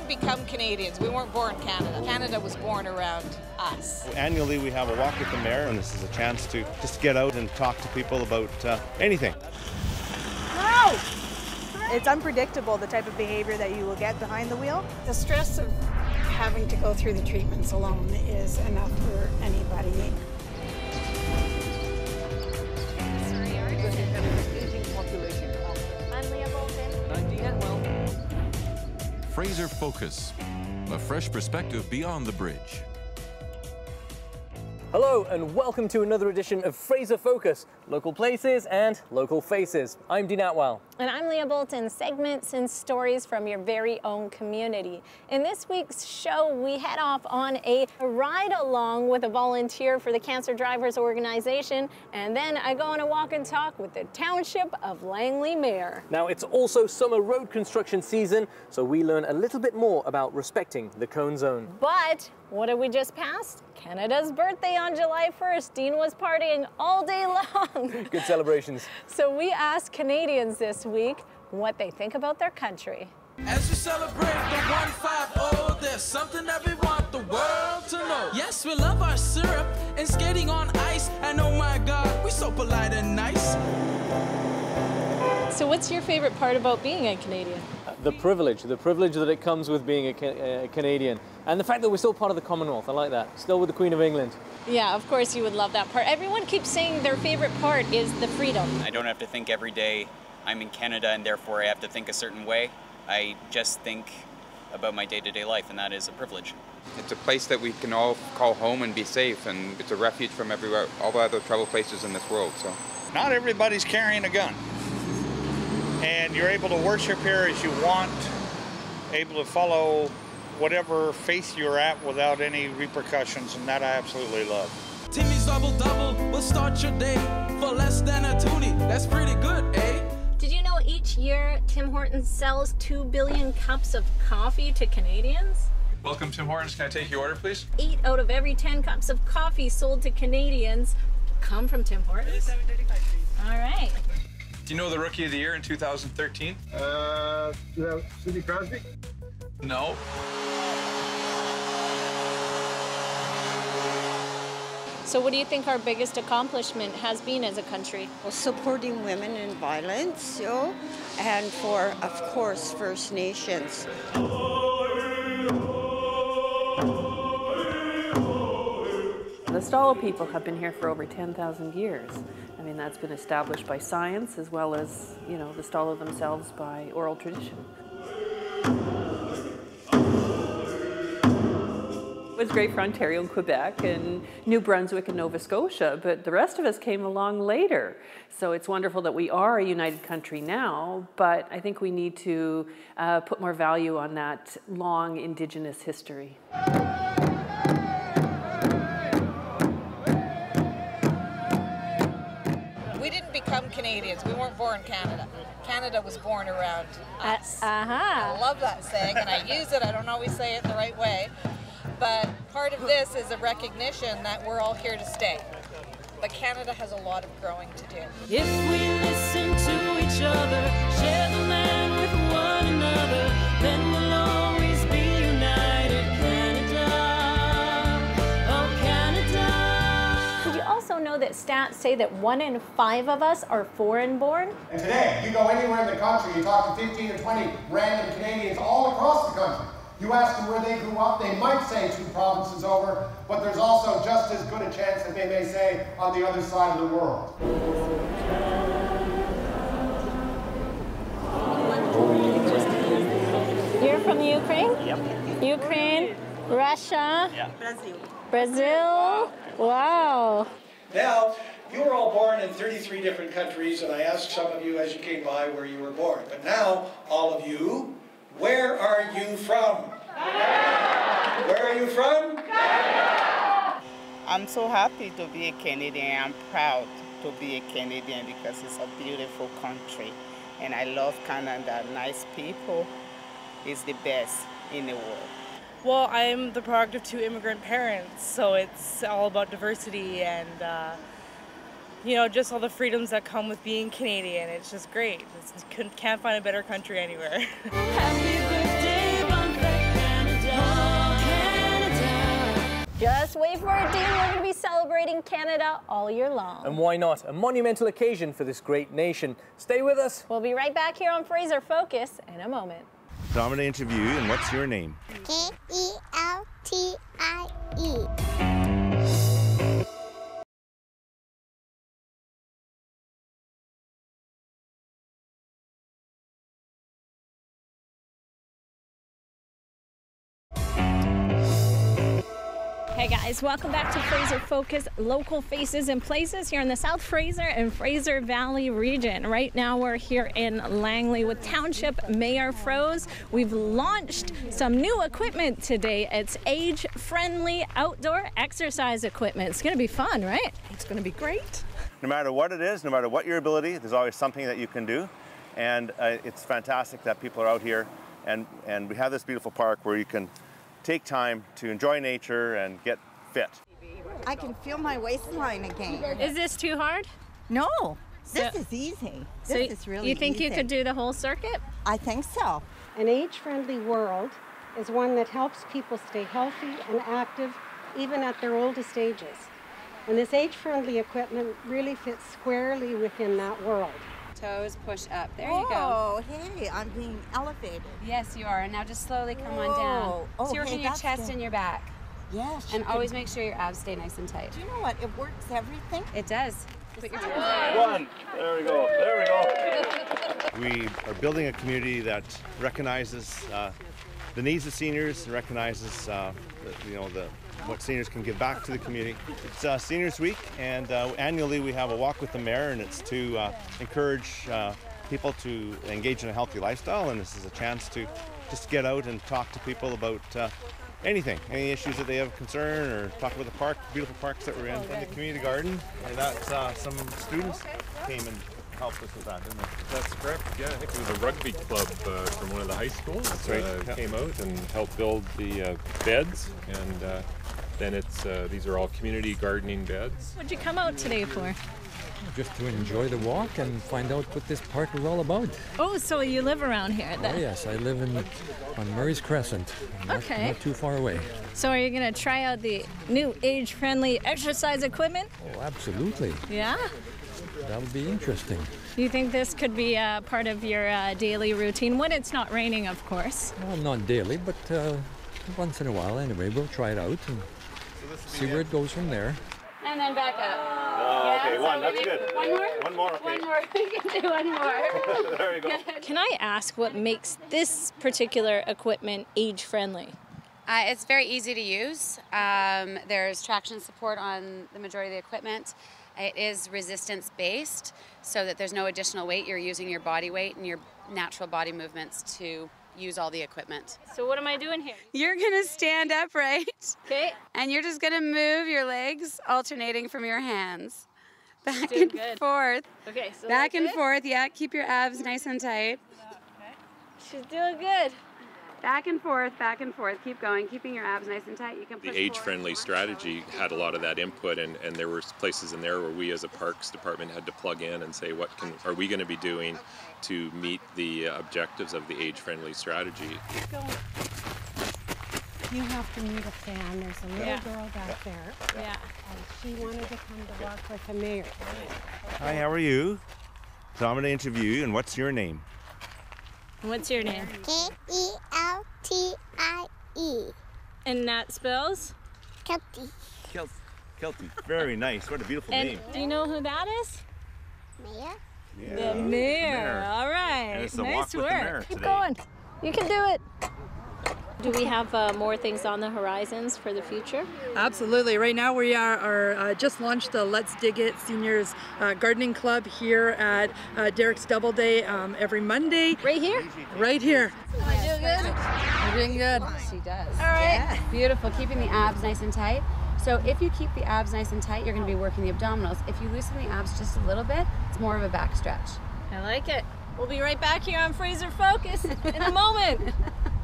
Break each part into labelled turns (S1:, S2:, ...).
S1: become Canadians. We weren't born Canada. Canada was born around us.
S2: Annually we have a walk with the mayor, and this is a chance to just get out and talk to people about anything.
S3: No! It's unpredictable, the type of behavior that you will get behind the wheel.
S4: The stress of having to go through the treatments alone is enough for anybody.
S3: I'm Leah.
S5: Fraser Focus, a fresh perspective beyond the bridge.
S6: Hello and welcome to another edition of Fraser Focus, local places and local faces. I'm Dean Atwell.
S7: And I'm Leah Bolton, segments and stories from your very own community. In this week's show, we head off on a ride along with a volunteer for the Cancer Drivers Organization, and then I go on a walk and talk with the Township of Langley Mayor.
S6: Now it's also summer road construction season, so we learn a little bit more about respecting the cone zone.
S7: But what did we just pass? Canada's birthday on July 1st. Dean was partying all day long.
S6: Good celebrations.
S7: So we asked Canadians this week what they think about their country.
S8: As we celebrate the 150, there's something that we want the world to know. Yes, we love our syrup and skating on ice. And oh my God, we're so polite and nice.
S7: So what's your favorite part about being a Canadian?
S6: The privilege that it comes with being a Canadian. And the fact that we're still part of the Commonwealth, I like that. Still with the Queen of England.
S7: Yeah, of course you would love that part. Everyone keeps saying their favorite part is the freedom.
S9: I don't have to think every day I'm in Canada and therefore I have to think a certain way. I just think about my day-to-day life, and that is a privilege.
S10: It's a place that we can all call home and be safe, and it's a refuge from everywhere, all the other trouble places in this world. So,
S11: not everybody's carrying a gun, and you're able to worship here as you want, able to follow whatever faith you're at without any repercussions, and that I absolutely love.
S8: Timmy's double-double will start your day for less than a toonie. That's pretty good, eh?
S7: Did you know each year Tim Hortons sells 2 billion cups of coffee to Canadians?
S12: Welcome, Tim Hortons. Can I take your order, please? 8
S7: out of every 10 cups of coffee sold to Canadians come from Tim Hortons. All right.
S12: Do you know the Rookie of the Year in 2013?
S13: Sidney Crosby?
S12: No.
S7: So what do you think our biggest accomplishment has been as a country?
S14: Well, supporting women in violence, and for, of course, First Nations.
S15: The Stalo people have been here for over 10,000 years. I mean, that's been established by science as well as, the Stalo themselves by oral tradition. It was great for Ontario and Quebec and New Brunswick and Nova Scotia, but the rest of us came along later. So it's wonderful that we are a united country now, but I think we need to put more value on that long Indigenous history.
S1: We didn't become Canadians. We weren't born Canada. Canada was born around us. I love that saying, and I use it. I don't always say it the right way. But part of this is a recognition that we're all here to stay. But Canada has a lot of growing to do.
S8: If we listen to each other, share the land with one another, then we'll always be united, Canada, oh Canada.
S7: Did you also know that stats say that 1 in 5 of us are foreign-born?
S13: And today, you go anywhere in the country, you talk to 15 or 20 random Canadians all across the country. You ask them where they grew up, they might say 2 provinces over, but there's also just as good a chance that they may say on the other side of the world.
S7: You're from Ukraine?
S16: Yep.
S7: Ukraine, Russia,
S16: Yeah.
S7: Brazil. Wow.
S17: Now, you were all born in 33 different countries, and I asked some of you as you came by where you were born. But now, all of you, where are you from? Canada. Where are you from?
S18: Canada. I'm so happy to be a Canadian. I'm proud to be a Canadian because it's a beautiful country. And I love Canada. Nice people. It's the best in the world.
S19: Well, I'm the product of 2 immigrant parents, so it's all about diversity and just all the freedoms that come with being Canadian. It's just great. Can't find a better country anywhere.
S8: Happy birthday, Bon Fleck.
S7: Just wait for it, Dean. We're going to be celebrating Canada all year long.
S6: And why not? A monumental occasion for this great nation. Stay with us.
S7: We'll be right back here on Fraser Focus in a moment.
S2: So I'm going to interview you, and what's your name?
S16: Keltie.
S7: Hey guys, welcome back to Fraser Focus, local faces and places here in the South Fraser and Fraser Valley region. Right now we're here in Langley with Township Mayor Froese. We've launched some new equipment today. It's age-friendly outdoor exercise equipment. It's gonna be fun, right?
S3: It's gonna be great.
S2: No matter what it is, no matter what your ability, there's always something that you can do. And it's fantastic that people are out here, and we have this beautiful park where you can take time to enjoy nature and get fit.
S16: I can feel my waistline again.
S7: Is this too hard?
S16: No, this is easy. This is really easy.
S7: You think you could do the whole circuit?
S16: I think so.
S20: An age-friendly world is one that helps people stay healthy and active even at their oldest ages. And this age-friendly equipment really fits squarely within that world.
S21: Toes push up. There you go.
S16: Oh, hey, I'm being elevated.
S21: Yes, you are. And now just slowly come on down.
S16: Oh,
S21: so you're working your chest
S16: good.
S21: And your back.
S16: Yes.
S21: And always make sure your abs stay nice and tight.
S16: Do you know what? It works everything.
S21: It does. Put your toes
S2: One. There we go. There we go. We are building a community that recognizes the needs of seniors, recognizes what seniors can give back to the community. It's Seniors Week, and annually we have a walk with the mayor, and it's to encourage people to engage in a healthy lifestyle, and this is a chance to just get out and talk to people about anything, any issues that they have concern, or talk about the park, beautiful parks that we're in the community garden. And that's some students came and helped us with that, didn't they?
S22: That's correct. Yeah, I think it was a rugby club from one of the high schools.
S2: That's right.
S22: Came out and helped build the beds, and then these are all community gardening beds.
S7: What'd you come out today for?
S23: Just to enjoy the walk and find out what this park is all about.
S7: Oh, so you live around here then?
S23: Oh yes, I live on Murray's Crescent, not too far away.
S7: So are you going to try out the new age-friendly exercise equipment?
S23: Oh, absolutely.
S7: Yeah?
S23: That would be interesting.
S7: Do you think this could be part of your daily routine when it's not raining, of course?
S23: Well, not daily, but once in a while anyway. We'll try it out and see where it goes from there.
S21: And then back up.
S2: Okay,
S21: so
S2: one, that's good.
S21: One more?
S2: One more, okay.
S21: One more. We can do one more.
S2: There we go.
S7: Can I ask what makes this particular equipment age-friendly?
S21: It's very easy to use. There's traction support on the majority of the equipment. It is resistance-based, so that there's no additional weight. You're using your body weight and your natural body movements to use all the equipment.
S7: So what am I doing here?
S21: You're gonna stand upright.
S7: Okay.
S21: And you're just gonna move your legs alternating from your hands. Back
S7: Doing
S21: and
S7: good.
S21: forth.
S7: Okay, so
S21: back and
S7: that's it?
S21: forth, yeah. Keep your abs nice and tight.
S7: She's doing good.
S21: Back and forth, keep going, keeping your abs nice and tight. You can push
S22: The age-friendly strategy had a lot of that input, and there were places in there where we as a parks department had to plug in and say, what are we going to be doing to meet the objectives of the age-friendly strategy.
S20: Keep going. You have to need a fan. There's a little girl back there.
S7: Yeah.
S20: And she wanted to come to walk with the mayor.
S2: Hi, how are you? So I'm going to interview you, and what's your name?
S7: What's your name?
S16: Keltie.
S7: And that spells?
S16: Keltie.
S2: Keltie. Very nice. What a beautiful
S7: And
S2: name.
S7: do you know who that is?
S16: Mayor.
S2: Yeah.
S7: The mayor. All right.
S2: And it's the
S7: Nice
S2: walk with the
S7: work.
S2: mayor
S7: Keep
S2: today.
S7: going. You can do it. Do we have more things on the horizons for the future?
S24: Absolutely. Right now we are just launched the Let's Dig It Seniors Gardening Club here at Derek's Doubleday every Monday.
S7: Right here?
S24: Right here.
S7: Am I doing good?
S21: You're doing good. She does.
S7: All right.
S21: Yeah. Beautiful. Keeping the abs nice and tight. So if you keep the abs nice and tight, you're going to be working the abdominals. If you loosen the abs just a little bit, it's more of a back stretch.
S7: I like it. We'll be right back here on Fraser Focus in a moment.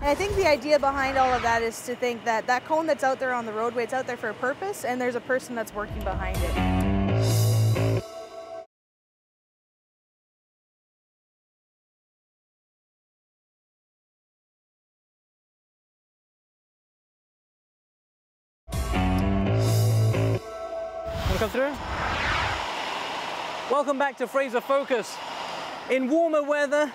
S3: And I think the idea behind all of that is to think that that cone that's out there on the roadway, it's out there for a purpose, and there's a person that's working behind it.
S6: Wanna come through? Welcome back to Fraser Focus. In warmer weather,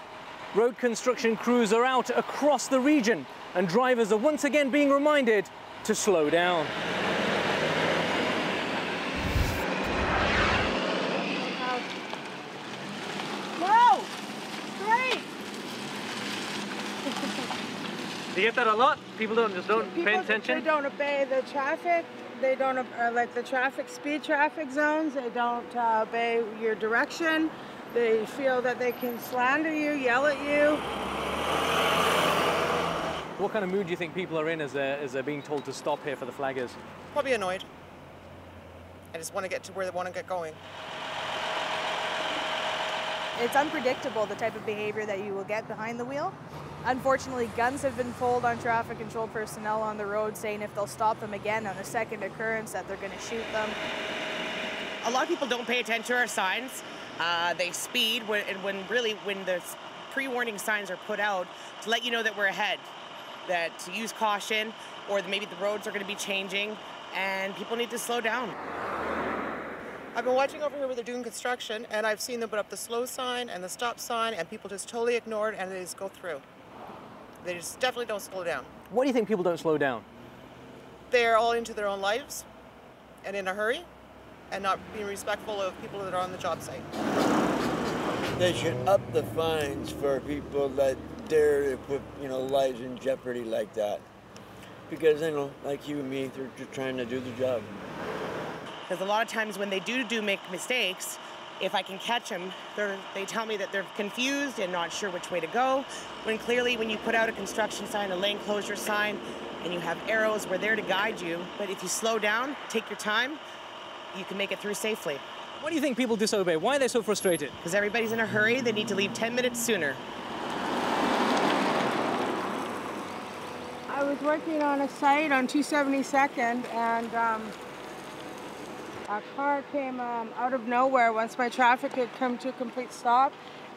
S6: road construction crews are out across the region and drivers are once again being reminded to slow down.
S4: Whoa! Great!
S6: Do you get that a lot? People don't pay attention?
S4: They don't obey the traffic. They don't, like the speed traffic zones, they don't obey your direction. They feel that they can slander you, yell at you.
S6: What kind of mood do you think people are in as they're being told to stop here for the flaggers?
S5: Probably annoyed. I just want to get to where they want to get going.
S3: It's unpredictable, the type of behavior that you will get behind the wheel. Unfortunately, guns have been pulled on traffic control personnel on the road saying if they'll stop them again on a second occurrence that they're going to shoot them.
S9: A lot of people don't pay attention to our signs. They speed when the pre-warning signs are put out to let you know that we're ahead, that to use caution, or that maybe the roads are going to be changing and people need to slow down.
S5: I've been watching over here where they're doing construction and I've seen them put up the slow sign and the stop sign and people just totally ignore it and they just go through. They just definitely don't slow down.
S6: Why do you think people don't slow down?
S5: They're all into their own lives and in a hurry and not being respectful of people that are on the job site.
S10: They should up the fines for people that dare to put, lives in jeopardy like that. Because, like you and me, they're just trying to do the job.
S9: Because a lot of times when they do make mistakes, if I can catch them, they tell me that they're confused and not sure which way to go, when clearly when you put out a construction sign, a lane closure sign, and you have arrows, we're there to guide you. But if you slow down, take your time, you can make it through safely.
S6: Why do you think people disobey? Why are they so frustrated?
S9: Because everybody's in a hurry, they need to leave 10 minutes sooner.
S4: I was working on a site on 272nd and a car came out of nowhere once my traffic had come to a complete stop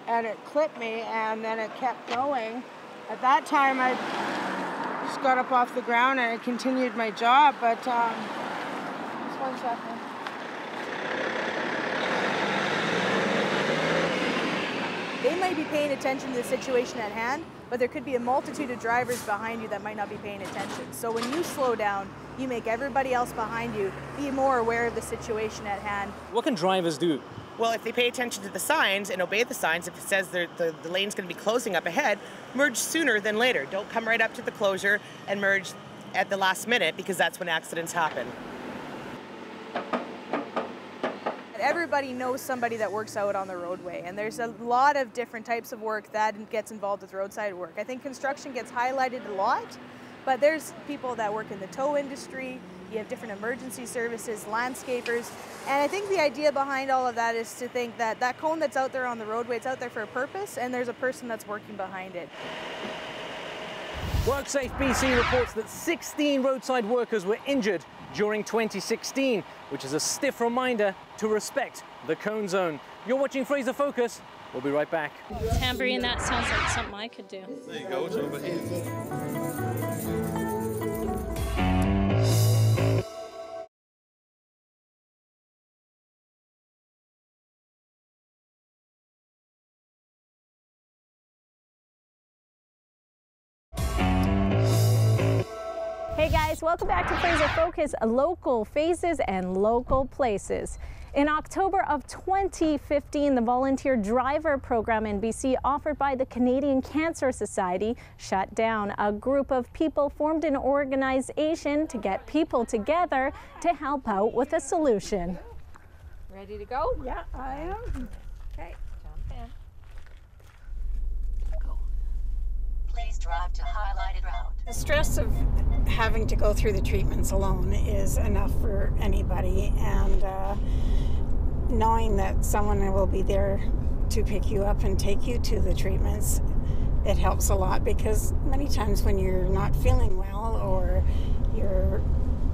S4: and it clipped me and then it kept going. At that time I just got up off the ground and I continued my job, but just 1 second.
S3: They might be paying attention to the situation at hand, but there could be a multitude of drivers behind you that might not be paying attention. So when you slow down, you make everybody else behind you be more aware of the situation at hand.
S6: What can drivers do?
S9: Well, if they pay attention to the signs and obey the signs, if it says the lane's going to be closing up ahead, merge sooner than later. Don't come right up to the closure and merge at the last minute because that's when accidents happen.
S3: Everybody knows somebody that works out on the roadway, and there's a lot of different types of work that gets involved with roadside work. I think construction gets highlighted a lot, but there's people that work in the tow industry, you have different emergency services, landscapers, and I think the idea behind all of that is to think that that cone that's out there on the roadway, it's out there for a purpose, and there's a person that's working behind it.
S6: WorkSafeBC reports that 16 roadside workers were injured during 2016, which is a stiff reminder to respect the cone zone. You're watching Fraser Focus. We'll be right back.
S7: Tambourine, that sounds like something I could do.
S2: There you go. It's over here.
S7: Hey guys, welcome back to Fraser Focus, local faces and local places. In October of 2015, the volunteer driver program in BC offered by the Canadian Cancer Society shut down. A group of people formed an organization to get people together to help out with a solution.
S25: Ready to go?
S4: Yeah, I am.
S25: Okay, jump in.
S26: Please drive to highlighted route.
S20: The stress of having to go through the treatments alone is enough for anybody, and knowing that someone will be there to pick you up and take you to the treatments, it helps a lot, because many times when you're not feeling well or you're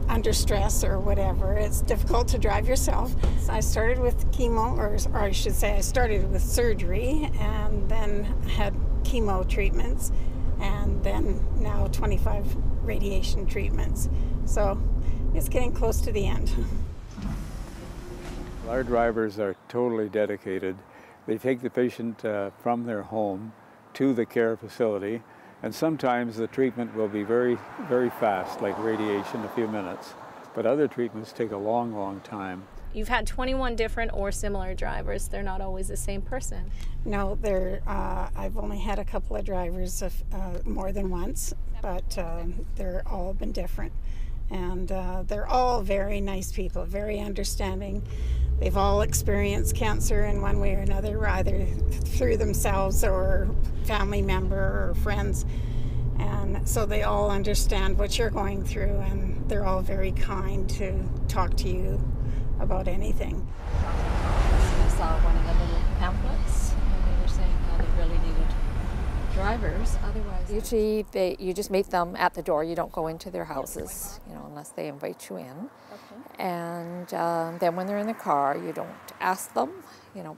S20: under stress or whatever, it's difficult to drive yourself. So I started with chemo, or I should say I started with surgery and then had chemo treatments, and then now 25 radiation treatments. So it's getting close to the end.
S1: Our drivers are totally dedicated. They take the patient from their home to the care facility, and sometimes the treatment will be very, very fast, like radiation, a few minutes. But other treatments take a long, long time.
S7: You've had 21 different or similar drivers. They're not always the same person.
S11: No, I've only had a couple of drivers more than once, but they're all been different. And they're all very nice people, very understanding. They've all experienced cancer in one way or another, either through themselves or family member or friends. And so they all understand what you're going through, and they're all very kind to talk to you about anything.
S25: I saw one of the little pamphlets, and they were saying how they really needed drivers. Otherwise, usually you just meet them at the door. You don't go into their houses, unless they invite you in. Okay. And then when they're in the car, you don't ask them,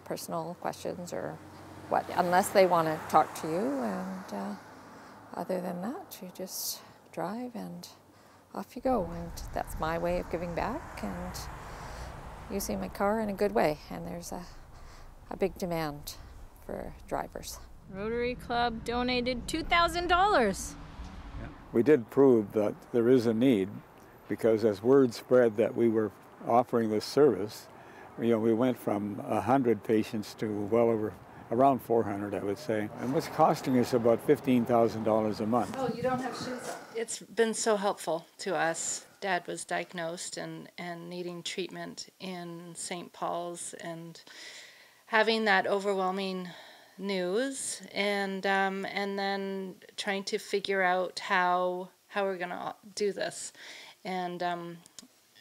S25: personal questions or what, unless they want to talk to you. And other than that, you just drive and off you go. And that's my way of giving back and using my car in a good way. And there's a big demand for drivers.
S7: Rotary Club donated $2,000.
S1: We did prove that there is a need, because as word spread that we were offering this service, we went from 100 patients to well over around 400, I would say. And what's costing us about $15,000 a month.
S25: Oh, you don't have shoes on.
S12: It's been so helpful to us. Dad was diagnosed and needing treatment in St. Paul's, and having that overwhelming news, and then trying to figure out how we're gonna do this, and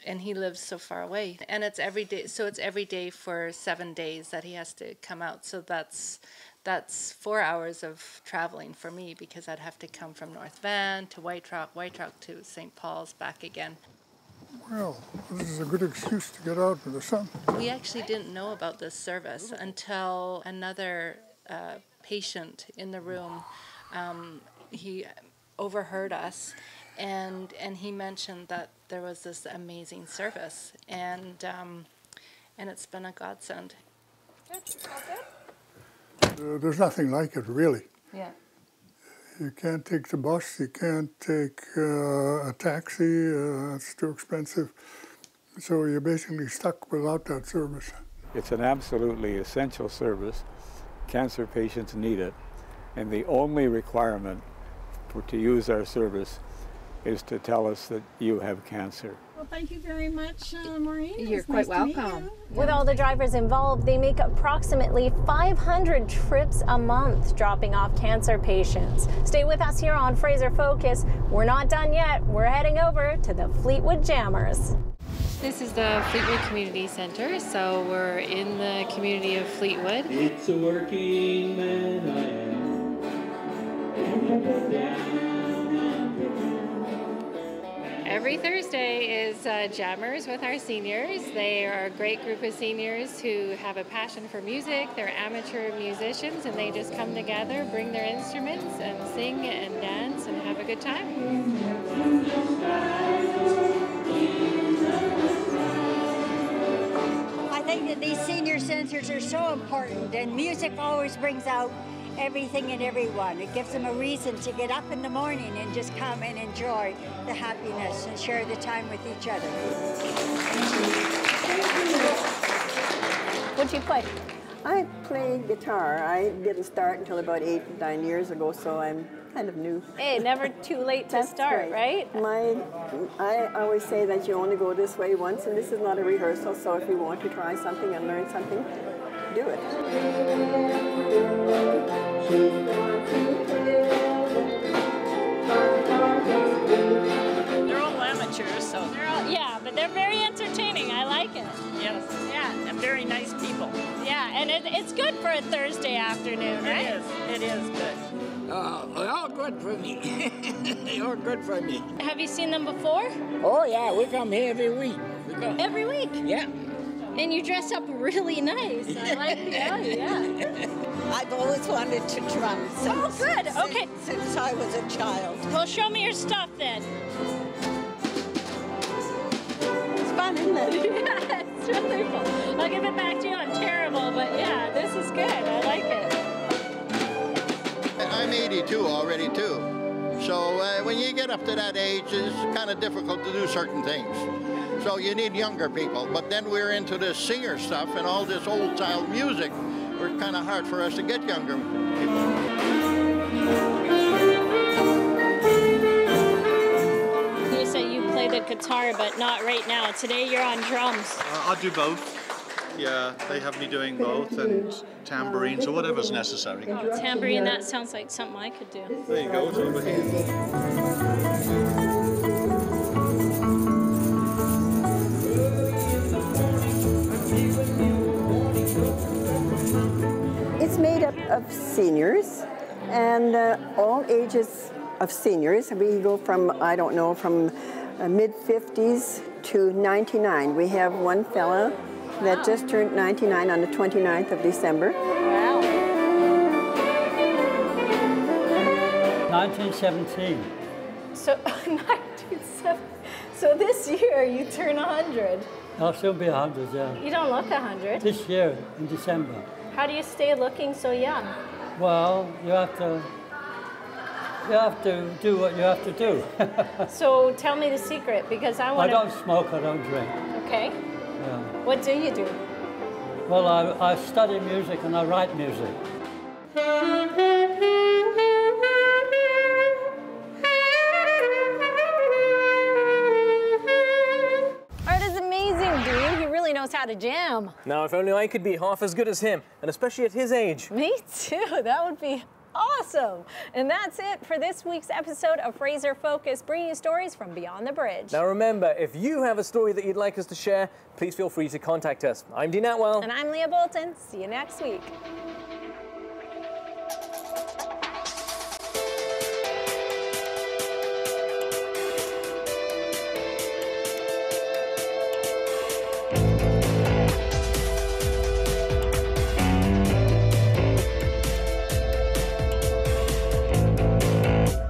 S12: he lives so far away, and it's every day. So it's every day for 7 days that he has to come out. So that's 4 hours of traveling for me, because I'd have to come from North Van to White Rock to St. Paul's, back again.
S13: Well, this is a good excuse to get out with the sun.
S12: We actually didn't know about this service until another patient in the room, he overheard us, and he mentioned that there was this amazing service, and it's been a godsend.
S13: There's nothing like it, really.
S25: Yeah.
S13: You can't take the bus, you can't take a taxi, it's too expensive. So you're basically stuck without that service.
S1: It's an absolutely essential service. Cancer patients need it, and the only requirement to use our service is to tell us that you have cancer.
S14: Well, thank you very much, Maureen.
S25: You're quite welcome.
S7: With all the drivers involved, they make approximately 500 trips a month dropping off cancer patients. Stay with us here on Fraser Focus. We're not done yet. We're heading over to the Fleetwood Jammers.
S15: This is the Fleetwood Community Center, so we're in the community of Fleetwood.
S8: It's a working man I am.
S15: Every Thursday is Jammers with our seniors. They are a great group of seniors who have a passion for music. They're amateur musicians, and they just come together, bring their instruments, and sing and dance and have a good time.
S27: I think that these senior centers are so important, and music always brings out everything and everyone. It gives them a reason to get up in the morning and just come and enjoy the happiness and share the time with each other.
S7: What'd you play?
S28: I played guitar. I didn't start until about 8 or 9 years ago, so I'm kind of new.
S7: Hey, never too late to start, right?
S28: I always say that you only go this way once, and this is not a rehearsal, so if you want to try something and learn something, do it.
S29: They're all amateurs, so.
S7: Yeah, but they're very entertaining. I like it.
S29: Yes.
S7: Yeah.
S29: And very nice people.
S7: Yeah, and it's good for a Thursday afternoon, right?
S29: It is good.
S30: They're all good for me. They're all good for me.
S7: Have you seen them before?
S30: Oh, yeah, we come here every week.
S7: Every week?
S30: Yeah.
S7: And you dress up really nice. I like the idea. Yeah.
S27: I've always wanted to drum since I was a child.
S7: Well, show me your stuff then.
S27: It's fun, isn't it?
S7: Yes. It's really fun. I'll give it back to you. I'm terrible, but yeah, this is good. I like it.
S5: I'm 82 already too. So when you get up to that age, it's kind of difficult to do certain things. So you need younger people. But then we're into this singer stuff and all this old style music. We're kind of hard for us to get younger people.
S7: You say you play the guitar, but not right now. Today you're on drums.
S10: I do both. Yeah, they have me doing both, and tambourines or whatever's necessary.
S7: Tambourine, that sounds like something I could do.
S10: There you go, it's over here.
S28: It's made up of seniors and all ages of seniors. We go from, I don't know, from mid-50s to 99. We have one fella that just turned 99 on the 29th of December.
S7: Wow.
S16: 1917.
S7: So, 1970. So this year you turn 100.
S16: I'll soon be 100, yeah.
S7: You don't look 100.
S16: This year, in December.
S7: How do you stay looking so young?
S16: Well, you have to do what you have to do.
S7: So tell me the secret, because I want to...
S16: I don't smoke, I don't drink.
S7: Okay.
S16: Yeah.
S7: What do you do?
S16: Well, I study music and I write music.
S7: Art is amazing, dude. He really knows how to jam.
S6: Now, if only I could be half as good as him, and especially at his age.
S7: Me too. That would be awesome. And that's it for this week's episode of Fraser Focus, bringing you stories from beyond the bridge.
S6: Now remember, if you have a story that you'd like us to share, please feel free to contact us. I'm Dean Atwell.
S7: And I'm Leah Bolton. See you next week.